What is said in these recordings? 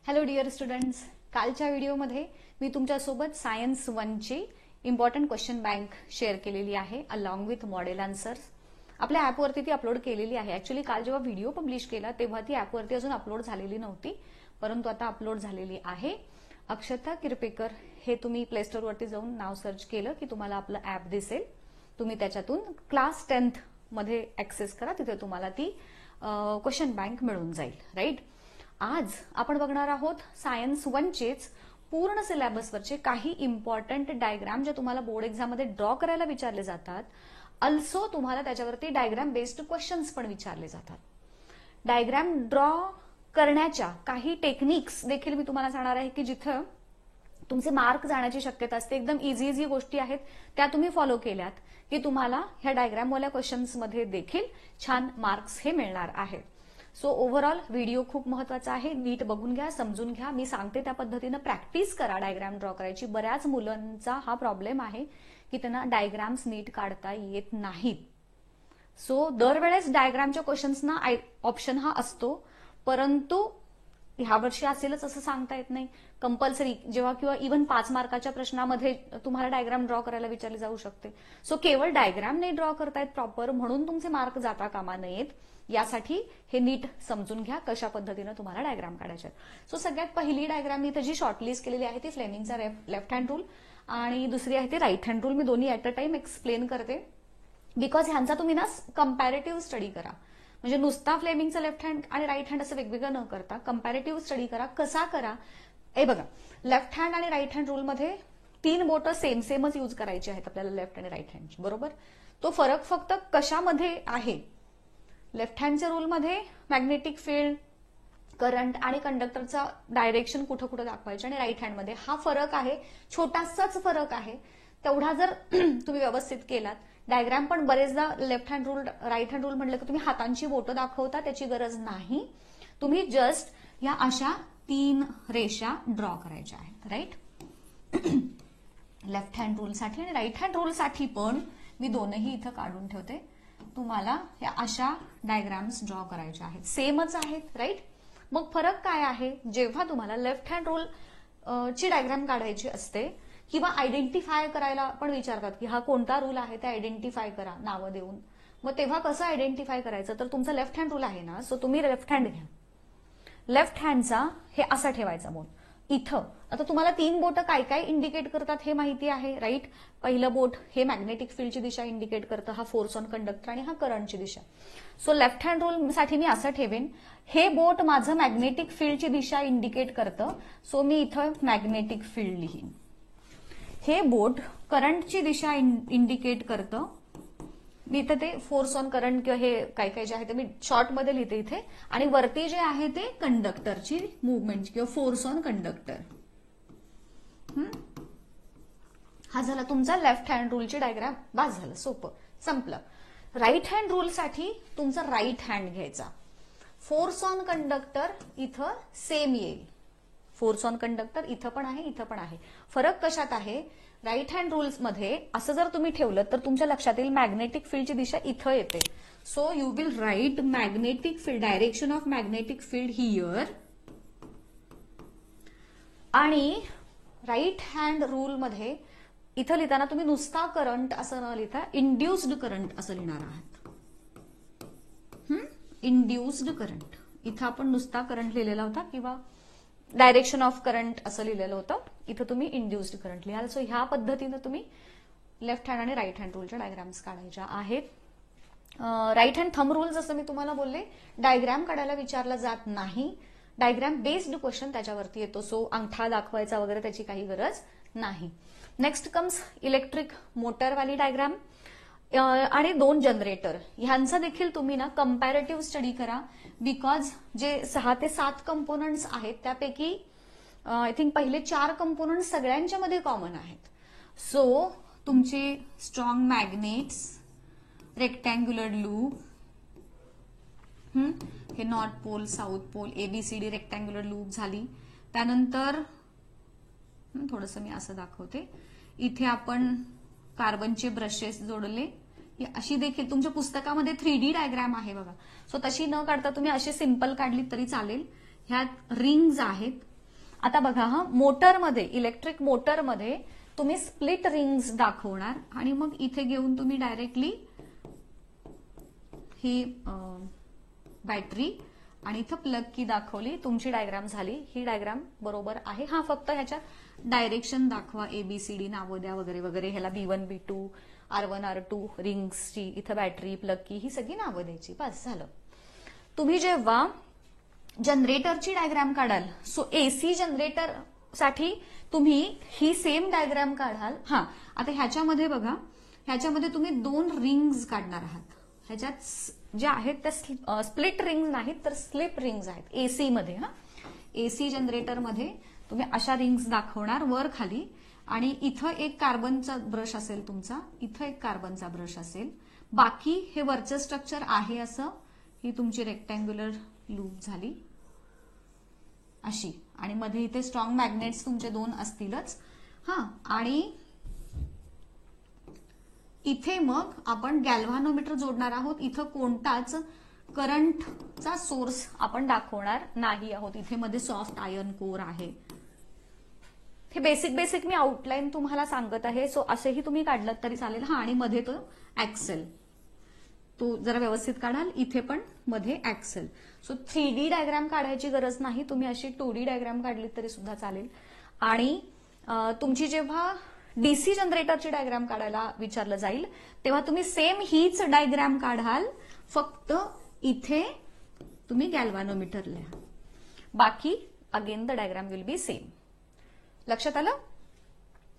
Hello dear students, कालच्या व्हिडिओमध्ये मी तुमच्यासोबत सायन्स 1 ची इम्पॉर्टंट क्वेश्चन बँक शेअर केलेली आहे अलॉंग विथ मॉडेल आन्सर्स. आपल्या ॲपवरती ती अपलोड केलेली आहे. ऍक्च्युली काल जेव्हा व्हिडिओ पब्लिश केला तेव्हा ती ॲपवरती अजून अपलोड झालेली नव्हती, परंतु आता अपलोड झालेली आहे. अक्षता किरपेकर हे तुम्ही प्ले स्टोअरवरती जाऊन नाव सर्च केलं की तुम्हाला आपलं ॲप दिसेल. तुम्ही त्याच्यातून क्लास 10th मध्ये ऍक्सेस करा, तिथे तुम्हाला ती क्वेश्चन बँक मिळून जाईल. राईट. आज आपण बघणार आहोत सायन्स 1 चेच पूर्ण सिलेबसवरचे काही इम्पॉर्टंट डायग्राम जे तुम्हाला बोर्ड एक्झाम मध्ये ड्रॉ करायला विचारले जातात. अल्सो तुम्हाला त्याच्यावरती डायग्राम बेस्ड क्वेश्चन्स पण विचारले जातात. डायग्राम ड्रॉ करण्याच्या काही टेक्निक्स देखील मी तुम्हाला सांगणार आहे की जिथं तुमचे मार्क जाण्याची शक्यता असते. एकदम इझी गोष्टी आहेत, त्या तुम्ही फॉलो केल्यात की तुम्हाला ह्या डायग्रामवाल्या क्वेश्चन्स मध्ये देखील छान मार्क्स हे मिळणार आहेत. सो ओव्हरऑल व्हिडिओ खूप महत्वाचा आहे. नीट बघून घ्या, समजून घ्या. मी सांगते त्या पद्धतीनं प्रॅक्टिस करा डायग्राम ड्रॉ करायची. बऱ्याच मुलांचा हा प्रॉब्लेम आहे की त्यांना डायग्राम्स नीट काढता येत नाहीत. सो दरवेळेस डायग्रामच्या क्वेश्चन्सना ऑप्शन हा असतो, परंतु ह्या वर्षी असेलच असं सांगता येत नाही. कंपल्सरी जेव्हा किंवा इव्हन 5 मार्काच्या प्रश्नामध्ये तुम्हाला डायग्राम ड्रॉ करायला विचारले जाऊ शकते. सो केवळ डायग्राम नाही ड्रॉ करतायत प्रॉपर म्हणून तुमचे मार्क जाता कामा नयेत. यासाठी हे नीट समजून घ्या कशा पद्धतीनं तुम्हाला डायग्राम काढायचे. सो सगळ्यात पहिली डायग्राम मी इथं जी शॉर्टलिस्ट केलेली आहे ती फ्लेमिंगचा लेफ्ट हँड रूल आणि दुसरी आहे ती राईट हँड रूल. मी दोन्ही ऍट अ टाइम एक्सप्लेन करते बिकॉज ह्यांचा तुम्ही ना कंपॅरेटिव्ह स्टडी करा. म्हणजे नुसता फ्लेमिंगचा लेफ्ट हँड आणि राईट हँड असं वेगवेगळं न करता कंपॅरेटिव्ह स्टडी करा. कसा करा हे बघा. लेफ्ट हँड आणि राईट हँड रूलमध्ये 3 बोटं सेमच यूज करायची आहेत आपल्याला लेफ्ट आणि राईट हँडची, बरोबर. तो फरक फक्त कशामध्ये आहे. लेफ्ट हँडच्या रूलमध्ये मॅग्नेटिक फील्ड, करंट आणि कंडक्टरचा डायरेक्शन कुठं कुठं दाखवायचे आणि राईट हँडमध्ये हा फरक आहे. छोटासाच फरक आहे. तेवढा जर तुम्ही व्यवस्थित केलात. डायग्राम पण बरेचदा left hand rule right hand rule म्हटलं की तुम्ही हातांची बोटं दाखवता, त्याची गरज नाही. तुम्ही जस्ट या अशा 3 रेषा ड्रॉ करायच्या आहेत. राईट. लेफ्ट हँड रूलसाठी आणि राईट हँड रूलसाठी पण मी दोनही इथं काढून ठेवते. तुम्हाला या अशा डायग्राम्स ड्रॉ करायच्या आहेत. सेमच आहेत. राईट. मग फरक काय आहे. जेव्हा तुम्हाला लेफ्ट हँड रूल ची डायग्राम काढायची असते किंवा आयडेंटिफाय करायला पण विचारतात की हा कोणता रूल आहे ते आयडेंटिफाय करा नावं देऊन. मग तेव्हा कसं आयडेंटिफाय करायचं, तर तुमचा लेफ्ट हँड रूल आहे ना, सो तुम्ही लेफ्ट हँड घ्या. लेफ्ट हँडचा हे असा ठेवायचा बोट इथं. आता तुम्हाला 3 बोटं काय काय इंडिकेट करतात हे माहिती आहे. राईट. पहिलं बोट हे मॅग्नेटिक फील्डची दिशा इंडिकेट करतं, हा फोर्स ऑन कंडक्टर आणि हा करंटची दिशा. सो लेफ्ट हँड रूल साठी मी असं ठेवेन, हे बोट माझं मॅग्नेटिक फील्डची दिशा इंडिकेट करतं. सो मी इथं मॅग्नेटिक फील्ड लिहीन. हे बोट करंटची दिशा इंडिकेट करतं. मी इथं ते फोर्स ऑन करंट किंवा हे काय काय जे आहे ते मी शॉर्टमध्ये लिहिते इथे. आणि वरती जे आहे ते कंडक्टरची मुवमेंट किंवा फोर्स ऑन कंडक्टर. हा झाला तुमचा लेफ्ट हँड रूलची डायग्राम. बस झालं, सोपं, संपलं. राईट हँड रूलसाठी तुमचा राईट हँड घ्यायचा. फोर्स ऑन कंडक्टर इथं सेम येईल. फोर्स ऑन कंडक्टर इथं पण आहे, इथं पण आहे. फरक कशात आहे. राईट हँड रूल्स मध्ये असं जर तुम्ही ठेवलं तर तुमच्या लक्षात येईल मॅग्नेटिक फील्डची दिशा इथं येते. So you will write magnetic field, direction of magnetic field here. आणि राईट हँड रूल मध्ये इथं लिहिताना तुम्ही नुसता करंट असं न लिहिता इंड्युस्ड करंट असं लिहिणार आहात. Induced current. इथं आपण नुसता करंट लिहिलेला होता किंवा डायरेक्शन ऑफ करंट असं लिहिलेलं होतं. इथं तुम्ही इंड्युस्ड करंट लिहाल. सो ह्या पद्धतीनं तुम्ही लेफ्ट हँड आणि राईट हँड रूलच्या डायग्राम्स काढायच्या आहेत. राईट हँड थंब रूल जसं मी तुम्हाला बोलले, डायग्राम काढायला विचारला जात नाही. डायग्राम बेस्ड क्वेश्चन त्याच्यावरती येतो. सो अंगठा दाखवायचा वगैरे त्याची काही गरज नाही. नेक्स्ट कम्स इलेक्ट्रिक मोटरवाली डायग्राम आणि 2 जनरेटर. ह्यांचा देखील तुम्ही ना कंपॅरेटिव्ह स्टडी करा. बिकॉज जे 6 ते 7 कंपोनंट्स आहेत त्यापैकी आय थिंक पहिले 4 कंपोनंट्स सगळ्यांच्या मध्ये कॉमन आहेत. सो तुमचे स्ट्रॉंग मॅग्नेट्स, रेक्टँग्युलर लूप, हे north pole, south pole, ABCD rectangular loop झाली. त्यानंतर थोडंसं मी असं दाखवते. इथे आपण कार्बनचे ब्रशेस जोडले. अशी देखील तुमच्या पुस्तकामध्ये 3D डायग्राम आहे बघा. सो तशी न काढता तुम्ही अशी सिंपल काढली तरी चालेल. ह्यात रिंग्ज आहेत. आता बघा हा, मोटरमध्ये, इलेक्ट्रिक मोटरमध्ये तुम्ही स्प्लिट रिंग्स दाखवणार आणि मग इथे घेऊन तुम्ही डायरेक्टली ही बॅटरी आणि इथं प्लग की दाखवली, तुमची डायग्राम झाली. ही डायग्राम बरोबर आहे. हा, फक्त ह्याच्यात डायरेक्शन दाखवा, ABCD नावं द्या वगैरे वगैरे. ह्याला B1 B2 R1 R2 रिंग्सची, इथं बॅटरी प्लग की, ही सगळी नावं द्यायची. बस झालं. तुम्ही जेव्हा जनरेटरची डायग्राम काढाल, सो AC जनरेटर साठी तुम्ही ही सेम डायग्राम काढाल. हा, आता ह्याच्यामध्ये बघा, ह्याच्यामध्ये तुम्ही 2 रिंग्स काढणार आहात. ह्याच्यात ज्या आहेत त्या स्प्लिट रिंग्स नाहीत तर स्लिप रिंग्स आहेत AC मध्ये. हा, AC जनरेटरमध्ये तुम्ही अशा रिंग्स दाखवणार वर खाली, आणि इथं एक कार्बनचा ब्रश असेल तुमचा, इथं एक कार्बनचा ब्रश असेल. बाकी हे वरचं स्ट्रक्चर आहे असं, ही तुमची रेक्टँग्युलर लूप झाली अशी, आणि मध्ये इथे स्ट्रॉंग मॅग्नेट्स तुमचे 2 असतीलच. हा, आणि इथे मग आपण गॅल्व्हानोमीटर जोडणार आहोत. इथं कोणताच करंटचा सोर्स आपण दाखवणार नाही आहोत. इथे मध्ये सॉफ्ट आयर्न कोर आहे. हे बेसिक मी आउटलाईन तुम्हाला सांगत आहे. सो असेही तुम्ही काढलं तरी चालेल. हा, आणि मध्ये तो ऍक्सेल, तो जरा व्यवस्थित काढाल. इथे पण मध्ये ऍक्सेल. सो 3D डायग्राम काढायची गरज नाही, तुम्ही अशी 2D डायग्राम काढली तरी सुद्धा चालेल. आणि तुमची जेव्हा DC जनरेटरची डायग्राम काढायला विचारलं जाईल तेव्हा तुम्ही सेम हीच डायग्राम काढाल, फक्त इथे तुम्ही गॅल्व्हानोमीटर लिहा. बाकी again the diagram will be same. लक्षात आलं?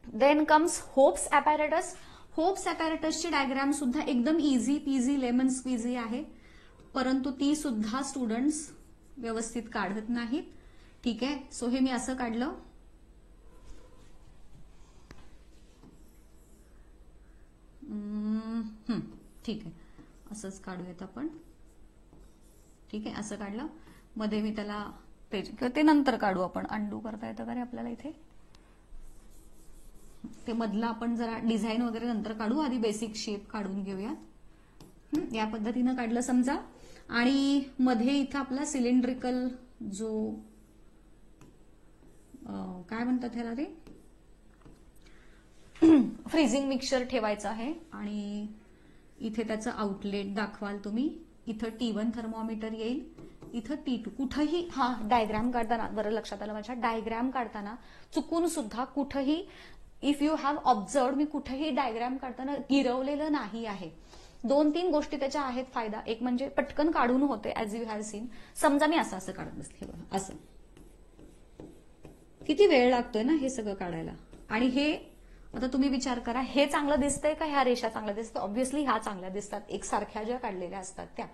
Then comes hope's apparatus. Hope's ॲपॅरेटसची डायग्राम सुद्धा एकदम इझी पीझी लेमन स्क्वीझी आहे, परंतु ती सुद्धा स्टुडंट्स व्यवस्थित काढत नाहीत. ठीक आहे, सो हे मी असं काढलं. ठीक आहे, असंच काढूयात आपण. ठीक आहे, असं काढलं. मध्ये मी त्याला पेज, ते नंतर काढू आपण. अंडू करता येतं का रे आपल्याला इथे? ते मधला आपण जरा डिझाईन वगैरे नंतर काढू, आधी बेसिक शेप काढून घेऊयात. या पद्धतीनं काढलं समजा. आणि मध्ये इथं आपला सिलेंड्रिकल जो काय म्हणतात ह्याला रे, फ्रीजिंग मिक्सचर ठेवायचं आहे. आणि इथे त्याचं आउटलेट दाखवाल तुम्ही. इथं T1 थर्मोमीटर येईल, इथं T2. कुठंही, हा, डायग्राम काढताना बरं लक्षात आलं माझ्या, डायग्राम काढताना चुकून सुद्धा कुठंही, इफ यू हॅव ऑब्झर्व्ड, मी कुठेही डायग्राम काढताना गिरवलेलं नाही आहे. 2-3 गोष्टी त्याच्या आहेत फायदा. एक म्हणजे पटकन काढून होते, ऍज यू हॅव सीन. समजा मी असं काढत बसले, बघा असं, किती वेळ लागतोय ना हे सगळं काढायला. आणि हे आता तुम्ही विचार करा, हे चांगलं दिसतंय का ह्या रेषा चांगल्या दिसतात? ऑब्व्हियसली ह्या चांगल्या दिसतात, एकसारख्या ज्या काढलेल्या असतात त्या.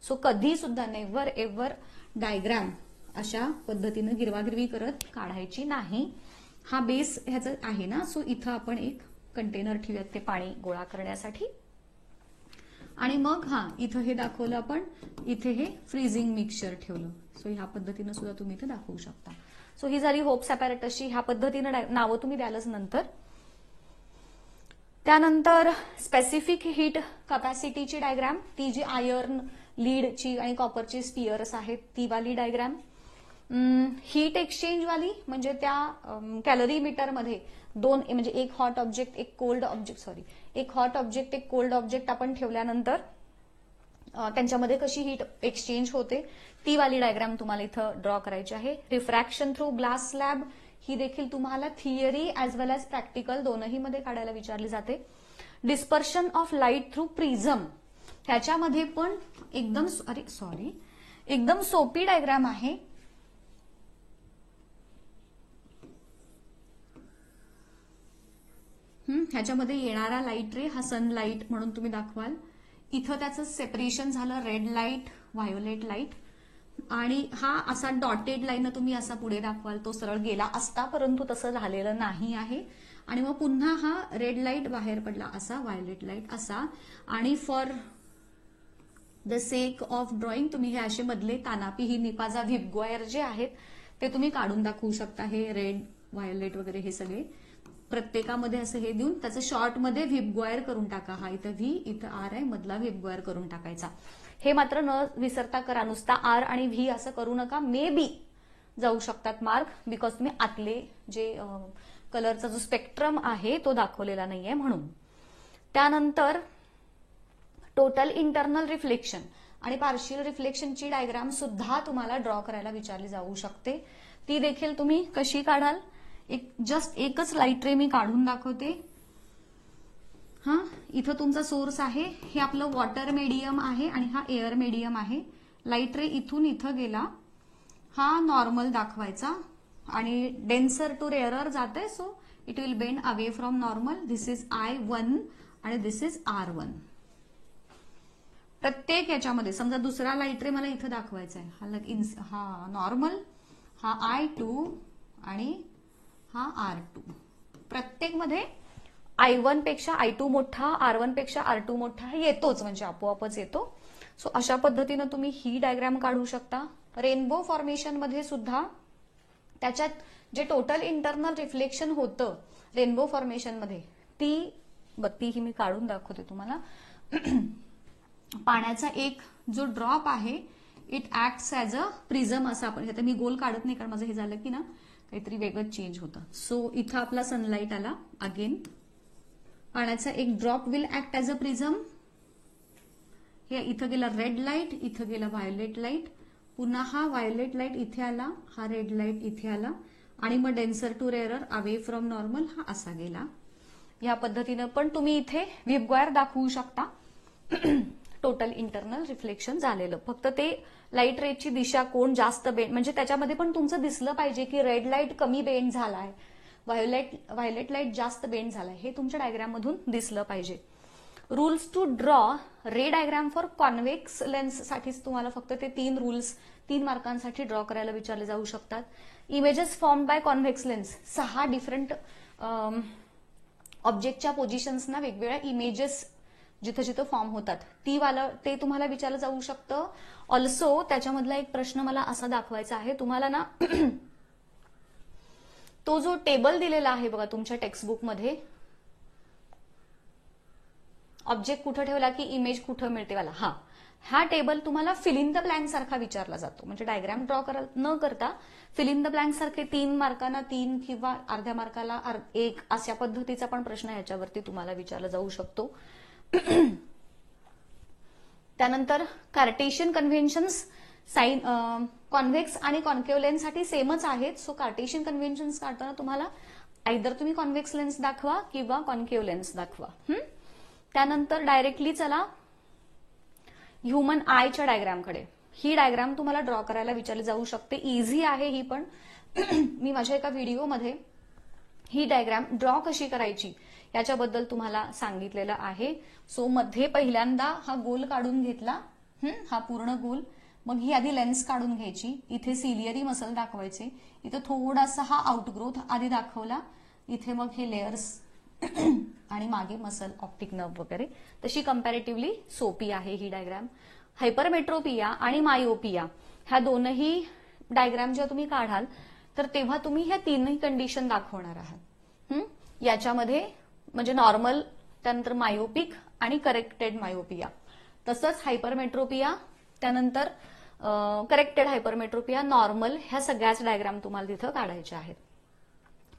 सो कधी सुद्धा नेव्हर एव्हर डायग्राम अशा पद्धतीनं गिरवागिरवी करत काढायची नाही. हा बेस ह्याचा आहे ना, सो इथं आपण एक कंटेनर ठेवूयात ते पाणी गोळा करण्यासाठी. आणि मग हा, इथं हे दाखवलं आपण, इथे हे फ्रीजिंग मिक्सचर ठेवलं. सो ह्या पद्धतीनं सुद्धा तुम्ही इथे दाखवू शकता. सो ही झाली होप्स ॲपॅरेटसची. ह्या पद्धतीनं नावं तुम्ही द्यालच नंतर. त्यानंतर स्पेसिफिक हीट कपॅसिटीची डायग्राम, ती जी आयर्न, लीडची आणि कॉपरची स्पियर्स आहेत ती वाली डायग्राम. हीट एक्सचेंज वाली म्हणजे त्या कॅलरीमीटरमध्ये 2, म्हणजे एक हॉट ऑब्जेक्ट एक कोल्ड ऑब्जेक्ट, सॉरी, एक हॉट ऑब्जेक्ट एक कोल्ड ऑब्जेक्ट आपण ठेवल्यानंतर त्यांच्यामध्ये कशी हीट एक्सचेंज होते ती वाली डायग्राम तुम्हाला इथं ड्रॉ करायची आहे. रिफ्रॅक्शन थ्रू ग्लास स्लॅब, ही देखील तुम्हाला थिअरी ऍज वेल एज प्रॅक्टिकल दोनही मध्ये काढायला विचारली जाते. Dispersion of light through prism, ह्याच्यामध्ये पण एकदम सोपी डायग्राम आहे. ह्याच्यामध्ये येणारा लाईट रे हा सनलाईट म्हणून तुम्ही दाखवाल. इथं त्याचं सेपरेशन झालं, रेड लाईट, व्हायोलेट लाईट. आणि हा असा डॉटेड लाईन तुम्ही असा पुढे दाखवाल, तो सरळ गेला असता, परंतु तसं झालेलं नाही आहे. आणि मग पुन्हा हा रेड लाईट बाहेर पडला असा, व्हायोलेट लाईट असा. आणि for the sake of drawing तुम्ही हे असे मधले तानापी ही निपाजा व्हिपग्वायर जे आहेत ते तुम्ही काढून दाखवू शकता. हे रेड, व्हायोलेट वगैरे हे सगळे प्रत्येकामध्ये असं हे देऊन त्याचं शॉर्टमध्ये व्हिपग्वायर करून टाका. हा इथं व्ही, इथं आर आहे, मधला व्हिपग्वायर करून टाकायचा. हे मात्र न विसरता करा, नुसता आर आणि व्ही असं करू नका. मे बी जाऊ शकतात मार्क, बिकॉज तुम्ही आतले जे कलरचा जो स्पेक्ट्रम आहे तो दाखवलेला नाहीये म्हणून. त्यानंतर टोटल इंटरनल रिफ्लेक्शन आणि पार्शियल रिफ्लेक्शनची डायग्राम सुद्धा तुम्हाला ड्रॉ करायला विचारली जाऊ शकते. ती देखील तुम्ही कशी काढाल, जस्ट एकच लाईट रे मी काढून दाखवते. इथं तुमचा सोर्स आहे, हे आपलं वॉटर मीडियम आहे आणि हा एअर मीडियम आहे. लाईट रे इथून इथं गेला, हा नॉर्मल दाखवायचा आणि डेन्सर टू रेअरर जाते, so it will bend away from normal. This is I1 आणि दिस इज R1. प्रत्येक याच्यामध्ये समजा दुसरा लाईट रे मला इथं दाखवायचा आहे, हा नॉर्मल, हा I2 आणि हा R2. प्रत्येक मध्ये I1 पेक्षा I2 मोठा, R1 पेक्षा R2 मोठा येतोच, म्हणजे आपोआपच येतो. सो अशा पद्धतीनं तुम्ही ही डायग्राम काढू शकता. रेनबो फॉर्मेशन मध्ये सुद्धा त्याच्यात जे टोटल इंटरनल रिफ्लेक्शन होतं रेनबो फॉर्मेशन मध्ये, ती मी काढून दाखवते तुम्हाला. पाण्याचा एक जो ड्रॉप आहे, it acts as a prism असं आपण, आता मी गोल काढत नाही कारण माझं हे झालं की ना काहीतरी वेगळंच चेंज होतं. सो इथं आपला सनलाईट आला, अगेन पाण्याचा एक drop will act as a prism. हे इथं गेला रेड लाईट, इथं गेला व्हायोलेट लाईट, पुन्हा हा व्हायोलेट लाईट इथे आला, हा रेड लाईट इथे आला आणि मग denser to rarer away from normal हा असा गेला. या पद्धतीनं पण तुम्ही इथे व्हिबग्वायर दाखवू शकता टोटल इंटरनल रिफ्लेक्शन झालेलं. फक्त ते लाईट रेची दिशा कोण जास्त बेंड, म्हणजे त्याच्यामध्ये पण तुमचं दिसलं पाहिजे की रेड लाईट कमी बेंड झालाय, व्हायोलेट लाईट जास्त बेंड झालाय, हे तुमच्या डायग्राम मधून दिसलं पाहिजे. Rules to draw ray diagram for convex lens साठीच तुम्हाला फक्त ते 3 रूल्स 3 मार्कांसाठी ड्रॉ करायला विचारले जाऊ शकतात. Images form by convex lens, 6 different ऑब्जेक्टच्या पोझिशन्सना वेगवेगळ्या इमेजेस जिथं जिथं फॉर्म होतात ते तुम्हाला विचारलं जाऊ शकतं. ऑल्सो त्याच्यामधला एक प्रश्न मला असा दाखवायचा आहे तुम्हाला ना, तो जो टेबल दिलेला आहे बघा तुमच्या टेक्स्टबुक मध्ये, ऑब्जेक्ट कुठं ठेवला की इमेज कुठं मिळते वाला, हा टेबल तुम्हाला फिल इन द ब्लँक सारखा विचारला जातो. म्हणजे डायग्राम ड्रॉ न करता फिल इन द ब्लँक सारखे 3 मार्कांना 3 किंवा अर्ध्या मार्काला 1 अशा पद्धतीचा पण प्रश्न याच्यावरती तुम्हाला विचारला जाऊ शकतो. त्यानंतर कार्टेशियन कन्व्हेन्शन्स कॉन्व्हेक्स आणि कॉन्केव्ह लेन्स साठी सेमच आहेत. सो कार्टेशियन कन्व्हेन्शन्स काढताना तुम्हाला आयदर तुम्ही कॉन्व्हेक्स लेन्स दाखवा किंवा कॉन्केव्ह लेन्स दाखवा. त्यानंतर डायरेक्टली चला ह्युमन आयच्या डायग्रामकडे. ही डायग्राम तुम्हाला ड्रॉ करायला विचारली जाऊ शकते, इझी आहे ही पण. मी माझ्या एका व्हिडिओमध्ये ही डायग्राम ड्रॉ कशी करायची याच्याबद्दल तुम्हाला सांगितलेलं आहे. सो मध्ये पहिल्यांदा हा गोल काढून घेतला, हा पूर्ण गोल. मग ही आधी लेन्स काढून घ्यायची, इथे सिलियरी मसल दाखवायचे, इथं थोडासा हा आउटग्रोथ आधी दाखवला, इथे मग हे लेयर्स आणि मागे मसल ऑप्टिक नर्व वगैरे. तशी कम्पॅरेटिव्हली सोपी आहे ही डायग्राम. हायपरमेट्रोपिया आणि मायोपिया ह्या दोनही डायग्राम जेव्हा तुम्ही काढाल तर तेव्हा तुम्ही ह्या 3ही कंडिशन दाखवणार आहात. याच्यामध्ये म्हणजे नॉर्मल, त्यानंतर मायोपिक आणि करेक्टेड मायोपिया. तसंच हायपरमेट्रोपिया, त्यानंतर करेक्टेड हायपरमेट्रोपिया, नॉर्मल, ह्या सगळ्याच डायग्राम तुम्हाला तिथं काढायच्या आहेत.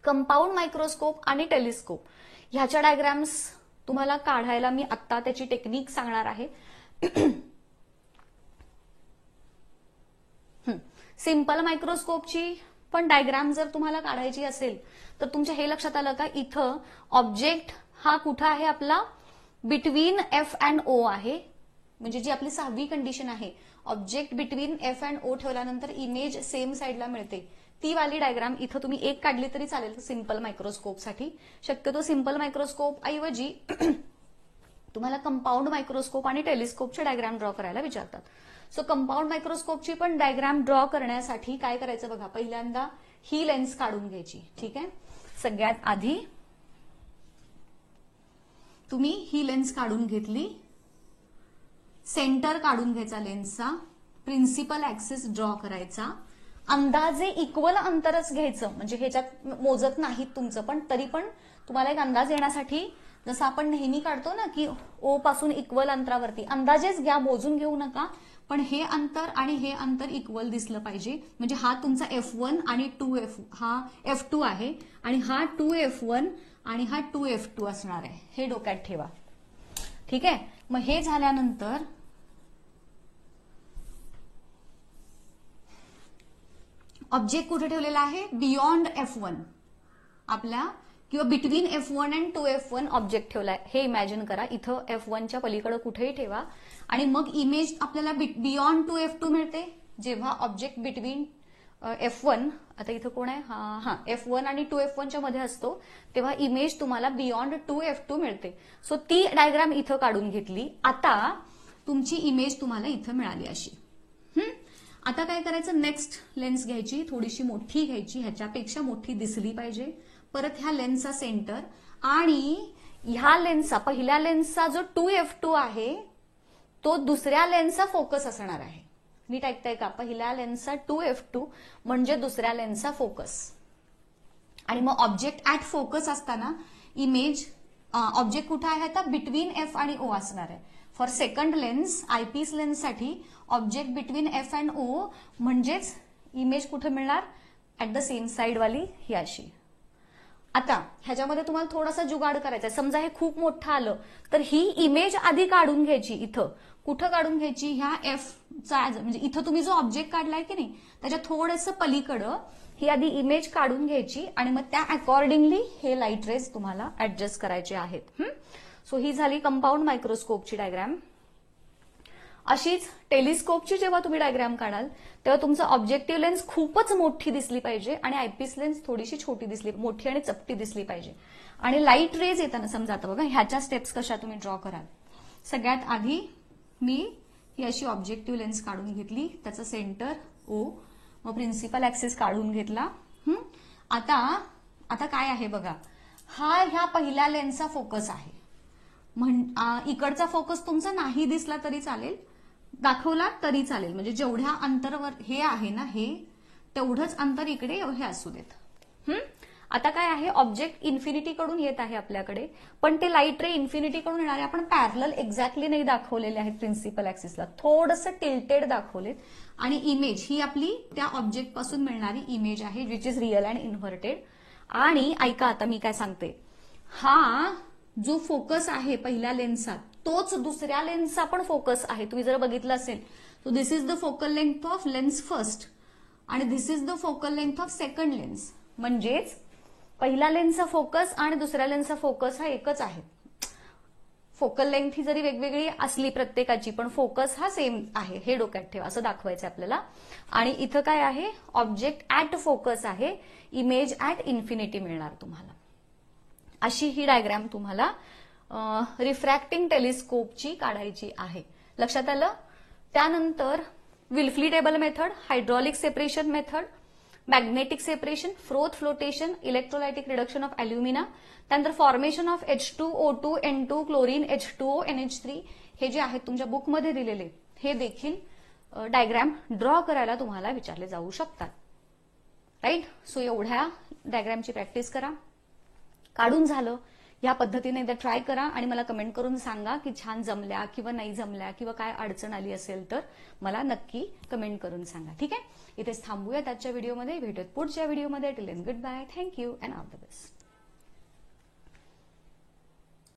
कंपाऊंड मायक्रोस्कोप आणि टेलिस्कोप ह्याच्या डायग्राम्स तुम्हाला काढायला मी आत्ता त्याची टेक्निक सांगणार आहे. सिंपल मायक्रोस्कोपची पण डायग्राम जर तुम्हाला काढायची असेल तर तुमच्या हे लक्षात आलं का, इथं ऑब्जेक्ट हा कुठं आहे आपला, बिटवीन F अँड O आहे. म्हणजे जी आपली 6वी कंडिशन आहे, object between F and O ठेवल्यानंतर इमेज सेम साईडला मिळते, ती वाली डायग्राम इथं तुम्ही एक काढली तरी चालेल सिंपल मायक्रोस्कोपसाठी. शक्यतो सिंपल मायक्रोस्कोप ऐवजी तुम्हाला कंपाऊंड मायक्रोस्कोप आणि टेलिस्कोपचे डायग्राम ड्रॉ करायला विचारतात. सो कंपाऊंड मायक्रोस्कोपची पण डायग्राम ड्रॉ करण्यासाठी काय करायचं बघा, पहिल्यांदा ही लेन्स काढून घ्यायची. ठीक आहे, सगळ्यात आधी तुम्ही ही लेन्स काढून घेतली, सेंटर काढून घ्यायचा लेन्सचा, प्रिन्सिपल ऍक्सिस ड्रॉ करायचा, अंदाजे इक्वल अंतरच घ्यायचं, म्हणजे ह्याच्यात मोजत नाहीत तुमचं, पण तरी पण तुम्हाला एक अंदाज येण्यासाठी, जसं आपण नेहमी काढतो ना की O पासून इक्वल अंतरावरती, अंदाजेच घ्या, मोजून घेऊ नका, पण हे अंतर आणि हे अंतर इक्वल दिसलं पाहिजे. म्हणजे हा तुमचा F1 आणि 2F, हा F2 आहे आणि हा 2F1 आणि हा 2F2 असणार आहे. हे डोक्यात ठेवा. ठीक आहे. मग हे झाल्यानंतर ऑब्जेक्ट कुठे ठेवलेला आहे? बियॉन्ड F1 आपल्या, किंवा between F1 and 2F1 object ठेवलाय. हे इमॅजिन करा. इथं F1च्या पलीकडे कुठेही ठेवा आणि मग इमेज आपल्याला बियॉन्ड 2F2 मिळते. जेव्हा ऑब्जेक्ट बिटवीन F1, आता इथं कोण आहे? हा F1 आणि 2F1च्या मध्ये असतो, तेव्हा इमेज तुम्हाला बियॉन्ड 2F2 मिळते. सो ती डायग्राम इथं काढून घेतली. आता तुमची इमेज तुम्हाला इथं मिळाली अशी. आता काय करायचं? नेक्स्ट लेन्स घ्यायची, थोडीशी मोठी घ्यायची, ह्याच्यापेक्षा मोठी दिसली पाहिजे. परत ह्या लेन्सचा सेंटर आणि ह्या लेन्सचा, पहिल्या लेन्सचा जो 2F2 आहे तो दुसऱ्या लेन्सचा फोकस असणार आहे. नीट ऐकताय का? पहिल्या लेन्सचा 2F2 म्हणजे दुसऱ्या लेन्सचा फोकस. आणि मग ऑब्जेक्ट ऍट फोकस असताना इमेज, ऑब्जेक्ट कुठे आहे आता? बिटवीन F आणि O असणार आहे. फॉर सेकंड लेन्स, आयपीस लेन्ससाठी object between F and O, म्हणजेच इमेज कुठे मिळणार? ऍट द सेम साइड वाली ही अशी. आता ह्याच्यामध्ये तुम्हाला थोडासा जुगाड करायचा आहे. समजा हे खूप मोठं आलं तर ही इमेज आधी काढून घ्यायची. इथं कुठं काढून घ्यायची? ह्या Fचा, म्हणजे इथं तुम्ही जो ऑब्जेक्ट काढलाय की नाही त्याच्या थोडंसं पलीकडं ही आधी इमेज काढून घ्यायची आणि मग त्या अकॉर्डिंगली हे लाईट रेज तुम्हाला ऍडजस्ट करायचे आहेत. सो ही झाली कंपाऊंड मायक्रोस्कोपची डायग्राम. अशीच टेलिस्कोपची जेव्हा तुम्ही डायग्राम काढाल तेव्हा तुमचं ऑब्जेक्टिव्ह लेन्स खूपच मोठी दिसली पाहिजे आणि आयपीस लेन्स थोडीशी छोटी दिसली, मोठी आणि चपटी दिसली पाहिजे. आणि लाईट रेज येताना समजा आता बघा ह्याच्या स्टेप्स कशा तुम्ही ड्रॉ कराल. सगळ्यात आधी मी ही अशी ऑब्जेक्टिव्ह लेन्स काढून घेतली, त्याचं सेंटर O, मग प्रिन्सिपल ऍक्सिस काढून घेतला. आता काय आहे बघा, हा ह्या पहिल्या लेन्सचा फोकस आहे. इकडचा फोकस तुमचा नाही दिसला तरी चालेल, दाखवला तरी चालेल. म्हणजे जेवढ्या अंतरावर हे आहे ना, हे तेवढंच अंतर इकडे हे असू देत. आता काय आहे? ऑब्जेक्ट इन्फिनिटी कडून येत आहे आपल्याकडे, पण ते लाईट रे इन्फिनिटी कडून येणारे आपण पॅरलल एक्झॅक्टली नाही दाखवलेले आहेत. प्रिन्सिपल ऍक्सिसला थोडंसं टिल्टेड दाखवलेत. आणि इमेज ही आपली त्या ऑब्जेक्ट पासून मिळणारी इमेज आहे, which is real and inverted. आणि ऐका आता मी काय सांगते, हा जो फोकस आहे पहिल्या लेन्सचा तोच दुसऱ्या लेन्सचा पण फोकस आहे. तुम्ही जर बघितलं असेल तो this is the focal length of lens first आणि this is the focal length of second lens. म्हणजेच पहिल्या लेन्सचा फोकस आणि दुसऱ्या लेन्सचा फोकस हा एकच आहे. फोकल लेंथ ही जरी वेगवेगळी असली प्रत्येकाची, पण फोकस हा सेम आहे. हे डोक्यात ठेवा, असं दाखवायचं आपल्याला. आणि इथं काय आहे? ऑब्जेक्ट ऍट फोकस आहे, इमेज ऍट इन्फिनिटी मिळणार तुम्हाला. अशी ही डायग्राम तुम्हाला रिफ्रॅक्टिंग टेलिस्कोपची काढायची आहे. लक्षात आलं? त्यानंतर Wilfley table method, hydraulic separation method, magnetic separation, froth flotation, electrolytic reduction of alumina, त्यानंतर formation of H2O2 N2 chlorine H2O NH3, हे जे आहेत तुमच्या बुकमध्ये दिलेले हे देखील डायग्राम ड्रॉ करायला तुम्हाला विचारले जाऊ शकतात. राईट? सो एवढ्या डायग्रामची प्रॅक्टिस करा. काढून झालं या पद्धतीने एकदा ट्राय करा आणि मला कमेंट करून सांगा की छान जमल्या किंवा नाही जमल्या किंवा काय अडचण आली असेल तर मला नक्की कमेंट करून सांगा. ठीक आहे? इथेच थांबूया आजच्या व्हिडिओमध्ये. भेटूयात पुढच्या व्हिडिओमध्ये. Till then good bye. Thank you and all the best.